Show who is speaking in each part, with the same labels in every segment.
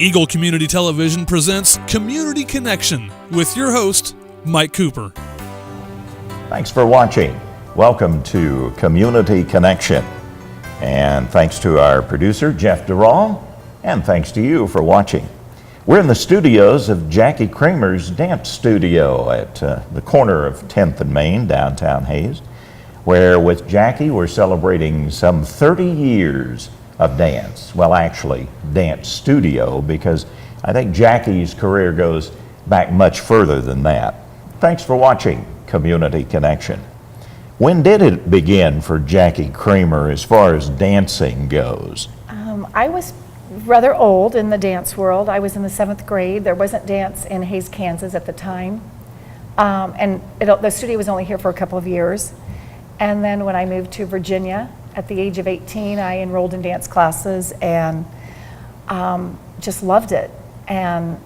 Speaker 1: Eagle Community Television presents Community Connection with your host, Mike Cooper.
Speaker 2: Thanks for watching. Welcome to Community Connection. And thanks to our producer, Jeff Durall, and thanks to you for watching. We're in the studios of Jackie Kramer's dance studio at the corner of 10th and Main, downtown Hays, where with Jackie we're celebrating some 30 years of dance. Well, actually, dance studio, because I think Jackie's career goes back much further than that. Thanks for watching Community Connection. When did it begin for Jackie Kramer as far as dancing goes?
Speaker 3: I was rather old in the dance world. I was in the 7th grade. There wasn't dance in Hays, Kansas at the time. The studio was only here for a couple of years. And then when I moved to Virginia, at the age of 18, I enrolled in dance classes and just loved it. And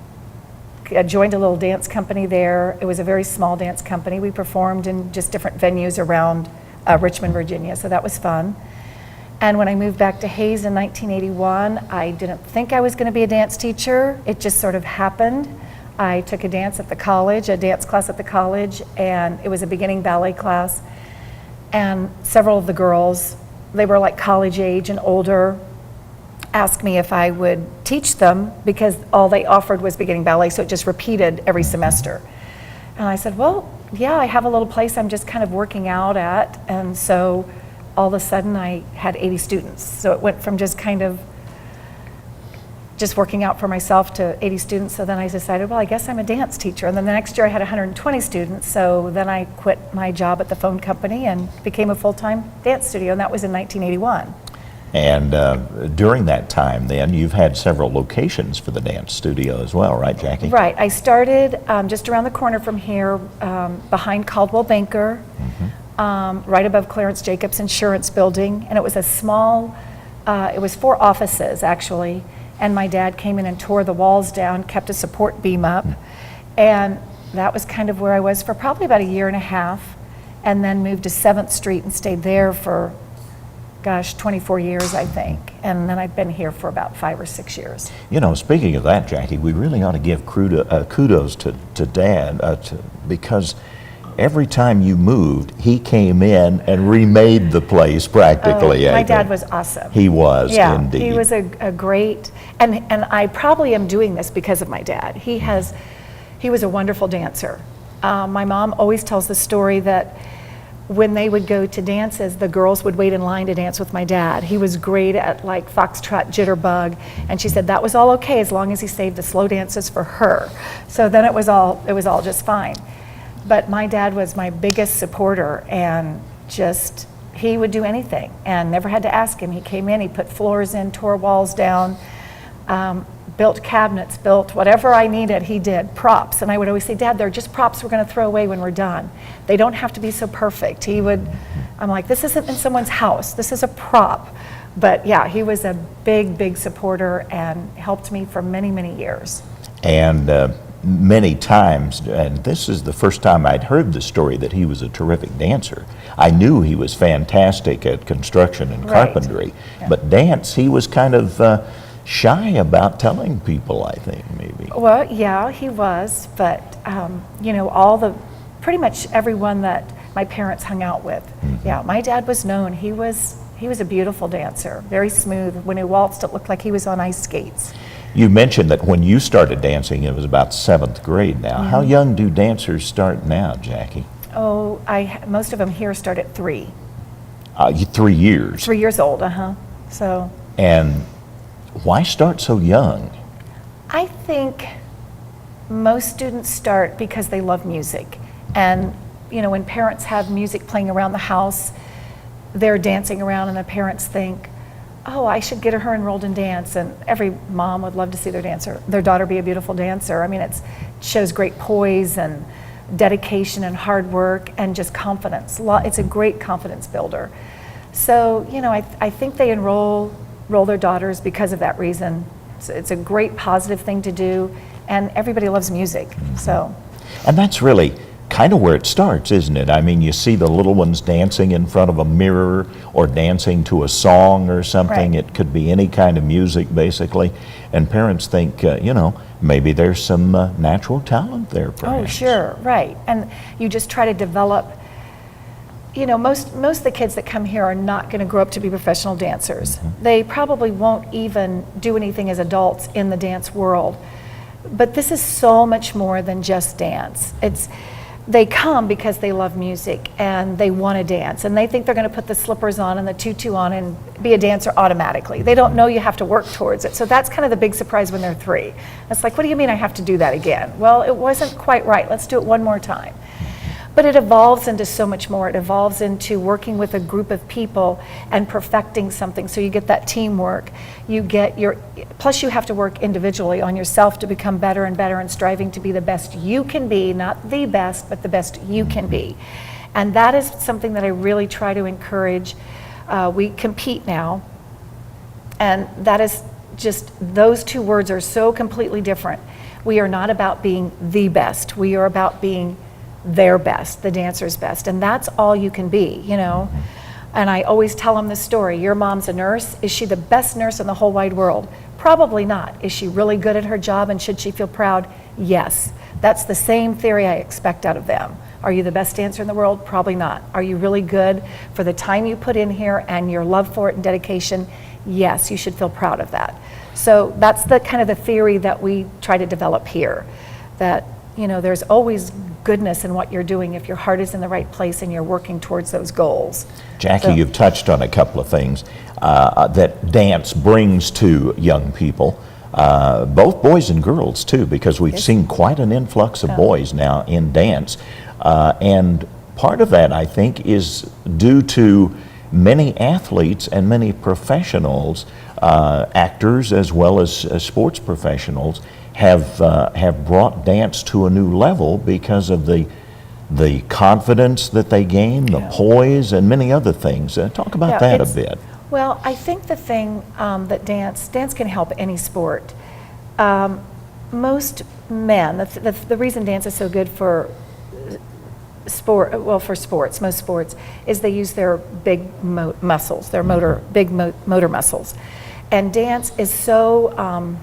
Speaker 3: I joined a little dance company there. It was a very small dance company. We performed in just different venues around Richmond, Virginia, so that was fun. And when I moved back to Hays in 1981, I didn't think I was going to be a dance teacher. It just sort of happened. I took a dance class at the college, and it was a beginning ballet class. And several of the girls, they were like college age and older, asked me if I would teach them because all they offered was beginning ballet, so it just repeated every semester. And I said, well, yeah, I have a little place I'm just kind of working out at. And so all of a sudden I had 80 students. So it went from just kind of just working out for myself to 80 students. So then I decided, well, I guess I'm a dance teacher. And then the next year I had 120 students. So then I quit my job at the phone company and became a full-time dance studio. And that was in 1981.
Speaker 2: And during that time then, you've had several locations for the dance studio as well, right, Jackie?
Speaker 3: Right. I started just around the corner from here, behind Caldwell Banker, right above Clarence Jacobs Insurance Building. And it was a small, it was 4 offices actually. And my dad came in and tore the walls down, kept a support beam up. And that was kind of where I was for probably about a year and a half. And then moved to 7th Street and stayed there for 24 years, I think. And then I've been here for about 5 or 6 years.
Speaker 2: You know, speaking of that, Jackie, we really ought to give kudos to Dad because every time you moved, he came in and remade the place practically.
Speaker 3: My dad was awesome.
Speaker 2: He was,
Speaker 3: yeah,
Speaker 2: indeed.
Speaker 3: He was a great, and I probably am doing this because of my dad. He was a wonderful dancer. My mom always tells the story that when they would go to dances, the girls would wait in line to dance with my dad. He was great at like foxtrot, jitterbug, and she said that was all okay as long as he saved the slow dances for her. So then it was all just fine. But my dad was my biggest supporter, and just he would do anything and never had to ask him. He came in, he put floors in, tore walls down, built cabinets, built whatever I needed, he did. Props. And I would always say, Dad, they're just props we're going to throw away when we're done. They don't have to be so perfect. I'm like, this isn't in someone's house. This is a prop. But yeah, he was a big, big supporter and helped me for many, many years.
Speaker 2: And many times, and this is the first time I'd heard the story that he was a terrific dancer. I knew he was fantastic at construction and carpentry,
Speaker 3: yeah. But
Speaker 2: dance, he was kind of shy about telling people, I think, maybe.
Speaker 3: Well, yeah, he was, but pretty much everyone that my parents hung out with. Yeah, my dad was known. He was a beautiful dancer, very smooth. When he waltzed, it looked like he was on ice skates.
Speaker 2: You mentioned that when you started dancing, it was about 7th grade now. How young do dancers start now, Jackie?
Speaker 3: Oh, most of them here start at 3.
Speaker 2: 3 years?
Speaker 3: 3 years old, So.
Speaker 2: And why start so young?
Speaker 3: I think most students start because they love music. And, when parents have music playing around the house, they're dancing around and the parents think, oh, I should get her enrolled in dance. And every mom would love to see their daughter be a beautiful dancer. I mean, it shows great poise and dedication and hard work and just confidence. It's a great confidence builder. So, I think they enroll their daughters because of that reason. It's a great positive thing to do, and everybody loves music. So,
Speaker 2: and that's really kind of where it starts, isn't it? I mean, you see the little ones dancing in front of a mirror or dancing to a song or something.
Speaker 3: Right.
Speaker 2: It could be any kind of music, basically. And parents think, maybe there's some natural talent there, perhaps.
Speaker 3: Oh, sure, right. And you just try to develop, most of the kids that come here are not going to grow up to be professional dancers. They probably won't even do anything as adults in the dance world. But this is so much more than just dance. They come because they love music and they want to dance, and they think they're going to put the slippers on and the tutu on and be a dancer automatically. They don't know you have to work towards it. So that's kind of the big surprise when they're 3. It's like, what do you mean I have to do that again? Well, it wasn't quite right. Let's do it one more time. But it evolves into so much more. It evolves into working with a group of people and perfecting something. So you get that teamwork. Plus you have to work individually on yourself to become better and better and striving to be the best you can be, not the best, but the best you can be. And that is something that I really try to encourage. We compete now, and that is just, those 2 words are so completely different. We are not about being the best. We are about being their best, the dancer's best, and that's all you can be, And I always tell them this story. Your mom's a nurse. Is she the best nurse in the whole wide world? Probably not. Is she really good at her job, and should she feel proud? Yes. That's the same theory I expect out of them. Are you the best dancer in the world? Probably not. Are you really good for the time you put in here and your love for it and dedication? Yes, you should feel proud of that. So that's the kind of the theory that we try to develop here, that there's always goodness in what you're doing if your heart is in the right place and you're working towards those goals.
Speaker 2: Jackie, you've touched on a couple of things that dance brings to young people, both boys and girls too, because we've seen quite an influx of boys now in dance. And part of that, I think, is due to many athletes and many professionals, actors as well as sports professionals, have brought dance to a new level because of the confidence that they gain, the poise, and many other things. Talk about that a bit.
Speaker 3: Well, I think the thing that dance can help any sport. Most men, the reason dance is so good for sports, most sports, is they use their big muscles, their motor muscles. And dance is so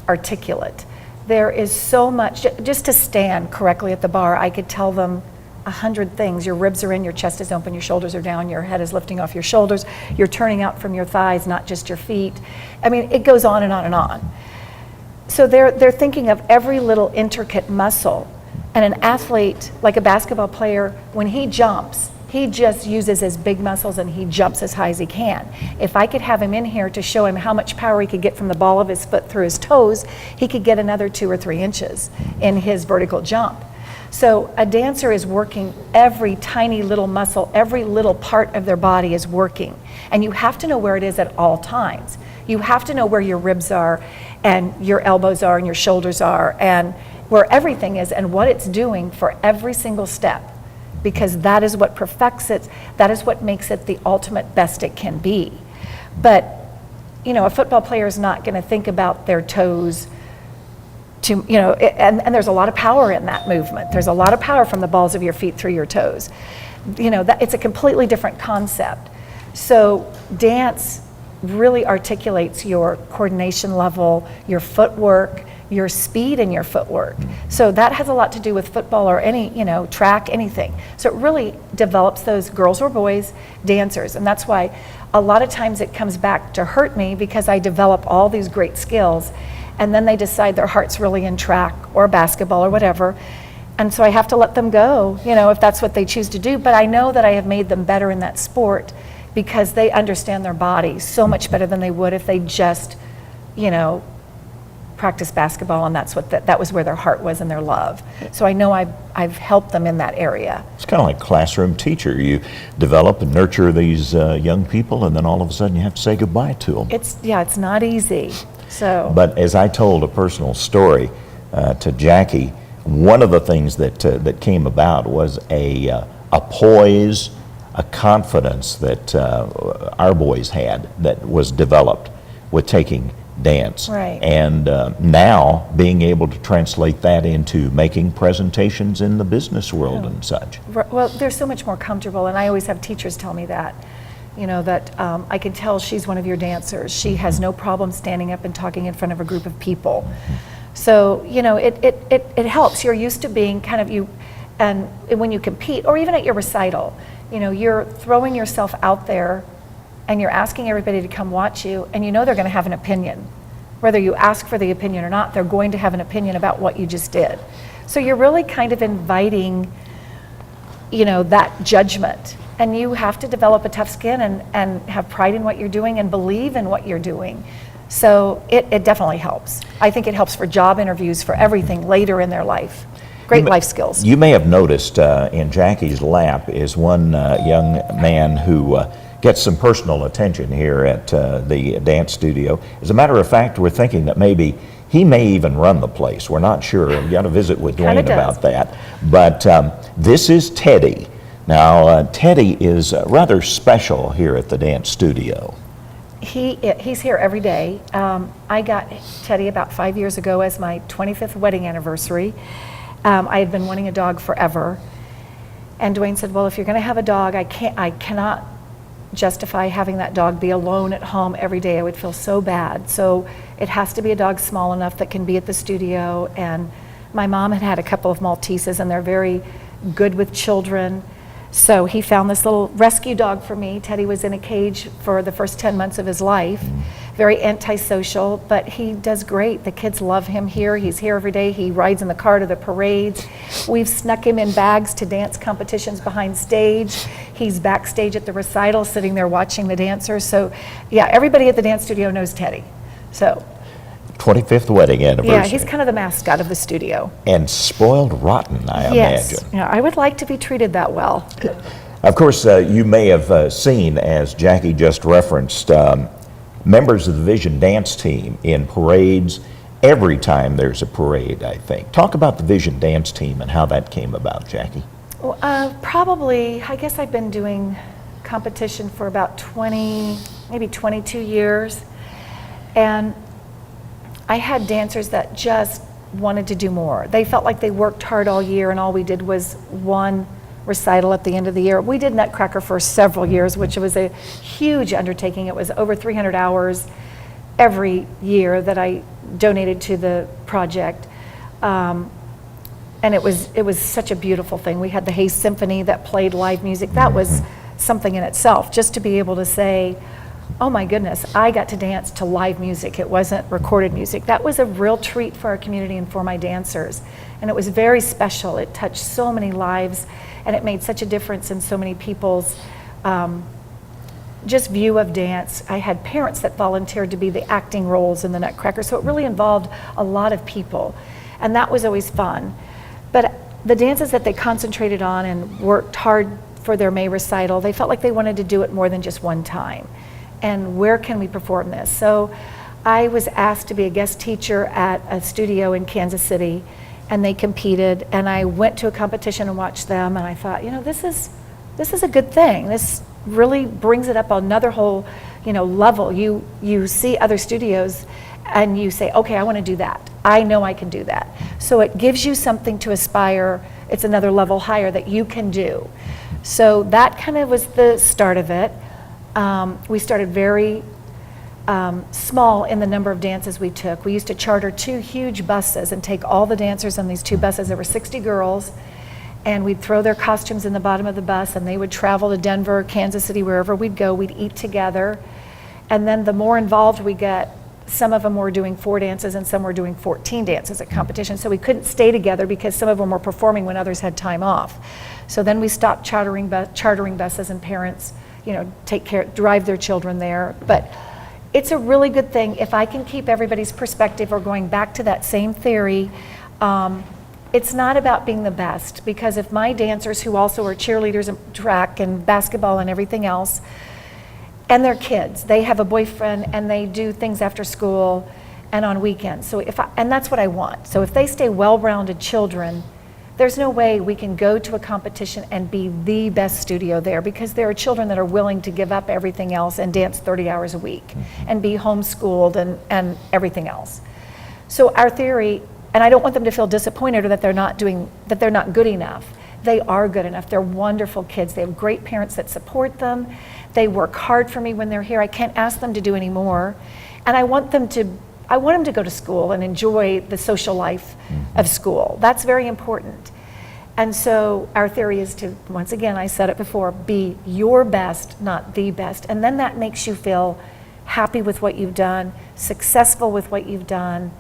Speaker 3: articulate. There is so much, just to stand correctly at the bar, I could tell them 100 things. Your ribs are in, your chest is open, your shoulders are down, your head is lifting off your shoulders, you're turning out from your thighs, not just your feet. I mean, it goes on and on and on. So they're thinking of every little intricate muscle. And an athlete, like a basketball player, when he jumps, he just uses his big muscles and he jumps as high as he can. If I could have him in here to show him how much power he could get from the ball of his foot through his toes, he could get another 2 or 3 inches in his vertical jump. So a dancer is working every tiny little muscle, every little part of their body is working. And you have to know where it is at all times. You have to know where your ribs are and your elbows are and your shoulders are and where everything is and what it's doing for every single step. Because that is what perfects it, that is what makes it the ultimate best it can be. But, a football player is not going to think about their toes and there's a lot of power in that movement. There's a lot of power from the balls of your feet through your toes. It's a completely different concept. So dance really articulates your coordination level, your footwork, your speed in your footwork. So that has a lot to do with football or any, track, anything. So it really develops those girls or boys dancers. And that's why a lot of times it comes back to hurt me, because I develop all these great skills and then they decide their heart's really in track or basketball or whatever. And so I have to let them go, if that's what they choose to do. But I know that I have made them better in that sport because they understand their body so much better than they would if they just, practice basketball, and that was where their heart was and their love. So I know I've helped them in that area.
Speaker 2: It's kind of like classroom teacher. You develop and nurture these young people, and then all of a sudden you have to say goodbye to them.
Speaker 3: It's not easy. So.
Speaker 2: But as I told a personal story to Jackie, one of the things that came about was a poise, a confidence that our boys had that was developed with taking dance.
Speaker 3: Right.
Speaker 2: And now being able to translate that into making presentations in the business world and such.
Speaker 3: Well, they're so much more comfortable, and I always have teachers tell me that, that I can tell she's one of your dancers. She has no problem standing up and talking in front of a group of people. So, it helps. You're used to being kind of you, and when you compete, or even at your recital, you're throwing yourself out there and you're asking everybody to come watch you, and they're going to have an opinion. Whether you ask for the opinion or not, they're going to have an opinion about what you just did. So you're really kind of inviting, that judgment. And you have to develop a tough skin and have pride in what you're doing and believe in what you're doing. So it definitely helps. I think it helps for job interviews, for everything later in their life. Great life skills.
Speaker 2: You may have noticed in Jackie's lap is one young man who gets some personal attention here at the dance studio. As a matter of fact, we're thinking that maybe he may even run the place. We're not sure. We've got to visit with Dwayne about that. But this is Teddy. Now, Teddy is rather special here at the dance studio.
Speaker 3: He's here every day. I got Teddy about 5 years ago as my 25th wedding anniversary. I had been wanting a dog forever. And Dwayne said, well, if you're going to have a dog, I cannot justify having that dog be alone at home every day. I would feel so bad. So it has to be a dog small enough that can be at the studio. And my mom had a couple of Malteses, and they're very good with children. So he found this little rescue dog for me. Teddy was in a cage for the first 10 months of his life. Very antisocial, but he does great. The kids love him here. He's here every day. He rides in the car to the parades. We've snuck him in bags to dance competitions behind stage. He's backstage at the recital, sitting there watching the dancers. So yeah, everybody at the dance studio knows Teddy. So
Speaker 2: 25th wedding anniversary.
Speaker 3: yeah, he's kind of the mascot of the studio.
Speaker 2: And spoiled rotten, I imagine.
Speaker 3: Yeah, I would like to be treated that well.
Speaker 2: Of course, you may have seen, as Jackie just referenced, members of the Vision Dance Team in parades every time there's a parade, I think. Talk about the Vision Dance Team and how that came about, Jackie.
Speaker 3: Well, probably, I guess I've been doing competition for about 20, maybe 22 years. And I had dancers that just wanted to do more. They felt like they worked hard all year and all we did was one recital at the end of the year. We did Nutcracker for several years, which was a huge undertaking. It was over 300 hours every year that I donated to the project. And it was such a beautiful thing. We had the Hayes Symphony that played live music. That was something in itself, just to be able to say, oh my goodness, I got to dance to live music. It wasn't recorded music. That was a real treat for our community and for my dancers. And it was very special. It touched so many lives, and it made such a difference in so many people's just view of dance. I had parents that volunteered to be the acting roles in the Nutcracker, so it really involved a lot of people. And that was always fun. But the dances that they concentrated on and worked hard for their May recital, they felt like they wanted to do it more than just one time. And where can we perform this? So I was asked to be a guest teacher at a studio in Kansas City, and they competed, and I went to a competition and watched them, and I thought, this is a good thing. This really brings it up another whole, level. You see other studios and you say, okay, I want to do that. I know I can do that. So it gives you something to aspire. It's another level higher that you can do. So that kind of was the start of it. We started very small in the number of dances we took. We used to charter 2 huge buses and take all the dancers on these 2 buses. There were 60 girls, and we'd throw their costumes in the bottom of the bus, and they would travel to Denver, Kansas City, wherever we'd go. We'd eat together. And then the more involved we got, some of them were doing 4 dances and some were doing 14 dances at competition. So we couldn't stay together because some of them were performing when others had time off. So then we stopped chartering buses, and parents, drive their children there. But it's a really good thing. If I can keep everybody's perspective, or going back to that same theory, it's not about being the best, because if my dancers, who also are cheerleaders and track and basketball and everything else, and they're kids, they have a boyfriend and they do things after school and on weekends. So and that's what I want. So if they stay well-rounded children, There's no way we can go to a competition and be the best studio there, because there are children that are willing to give up everything else and dance 30 hours a week and be homeschooled and everything else. So our theory, and I don't want them to feel disappointed or that they're not good enough. They are good enough. They're wonderful kids. They have great parents that support them. They work hard for me when they're here. I can't ask them to do any more. And I want them to go to school and enjoy the social life of school. That's very important. And so our theory is to, once again, I said it before, be your best, not the best. And then that makes you feel happy with what you've done, successful with what you've done,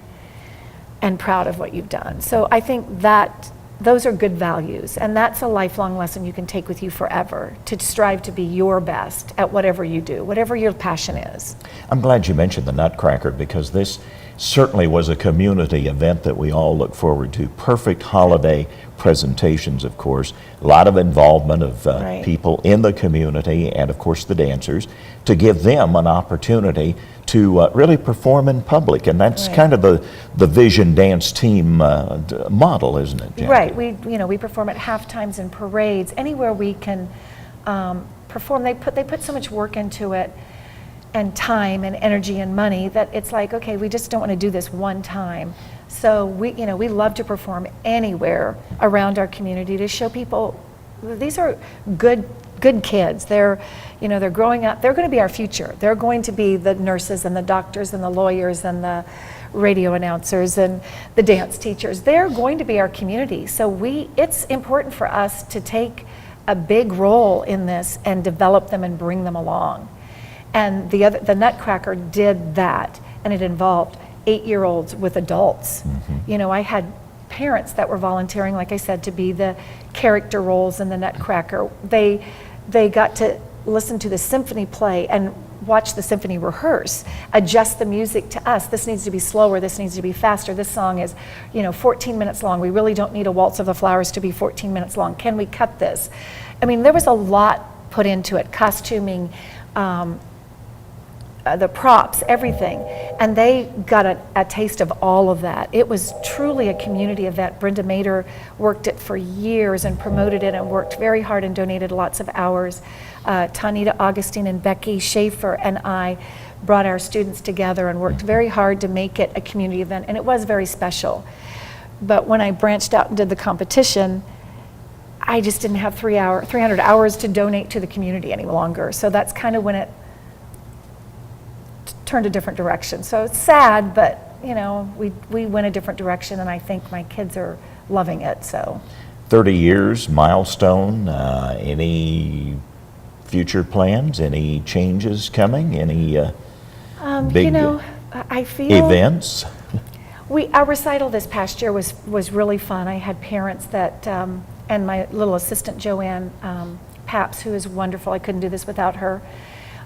Speaker 3: and proud of what you've done. So I think that those are good values, and that's a lifelong lesson you can take with you forever, to strive to be your best at whatever you do, whatever your passion is.
Speaker 2: I'm glad you mentioned the Nutcracker, because this certainly was a community event that we all look forward to. Perfect holiday presentations, of course, a lot of involvement of
Speaker 3: Right.
Speaker 2: people in the community, and of course the dancers, to give them an opportunity to really perform in public. And that's
Speaker 3: Right.
Speaker 2: kind of the Vision Dance Team model, isn't it, Jackie?
Speaker 3: Right, we perform at half times and parades, anywhere we can perform. They put so much work into it, and time and energy and money, that it's like, okay, we just don't want to do this one time. So we love to perform anywhere around our community to show people these are good kids. They're growing up. They're going to be our future. They're going to be the nurses and the doctors and the lawyers and the radio announcers and the dance teachers. They're going to be our community. So it's important for us to take a big role in this and develop them and bring them along. And the Nutcracker did that, and it involved 8-year-olds with adults. I had parents that were volunteering, like I said, to be the character roles in the Nutcracker. They got to listen to the symphony play and watch the symphony rehearse, adjust the music to us. This needs to be slower, this needs to be faster. This song is 14 minutes long. We really don't need a Waltz of the Flowers to be 14 minutes long. Can we cut this? I mean, there was a lot put into it, costuming, the props, everything. And they got a taste of all of that. It was truly a community event. Brenda Mader worked it for years and promoted it and worked very hard and donated lots of hours. Tanita Augustine and Becky Schaefer and I brought our students together and worked very hard to make it a community event, and it was very special. But when I branched out and did the competition, I just didn't have 300 hours to donate to the community any longer. So that's kind of when it turned a different direction. So it's sad, but we went a different direction, and I think my kids are loving it. So
Speaker 2: 30 years milestone. Any future plans? Any changes coming? Any big
Speaker 3: I feel
Speaker 2: events?
Speaker 3: Our recital this past year was really fun. I had parents that and my little assistant Joanne Paps, who is wonderful. I couldn't do this without her.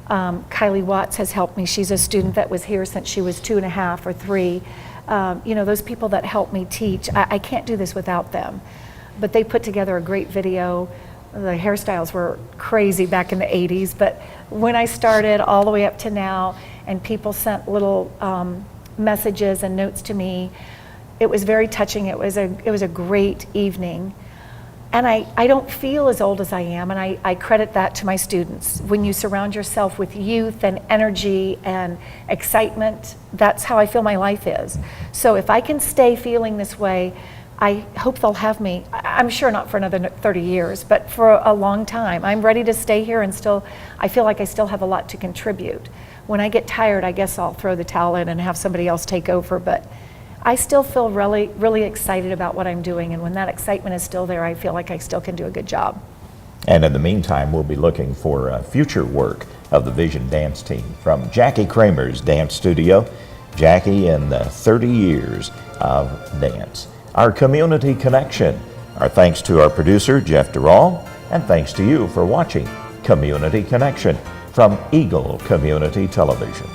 Speaker 3: Kylie Watts has helped me. She's a student that was here since she was 2.5 or 3. Those people that help me teach, I can't do this without them. But they put together a great video. The hairstyles were crazy back in the 80s, but when I started all the way up to now, and people sent little messages and notes to me, it was very touching. It was a great evening. And I don't feel as old as I am, and I credit that to my students. When you surround yourself with youth and energy and excitement, that's how I feel my life is. So if I can stay feeling this way, I hope they'll have me. I'm sure not for another 30 years, but for a long time. I'm ready to stay here, and I feel like I still have a lot to contribute. When I get tired, I guess I'll throw the towel in and have somebody else take over, but I still feel really, really excited about what I'm doing, and when that excitement is still there, I feel like I still can do a good job.
Speaker 2: And in the meantime, we'll be looking for future work of the Vision Dance Team. From Jackie Kramer's Dance Studio, Jackie and 30 years of dance. Our community connection. Our thanks to our producer, Jeff Durall, and thanks to you for watching Community Connection from Eagle Community Television.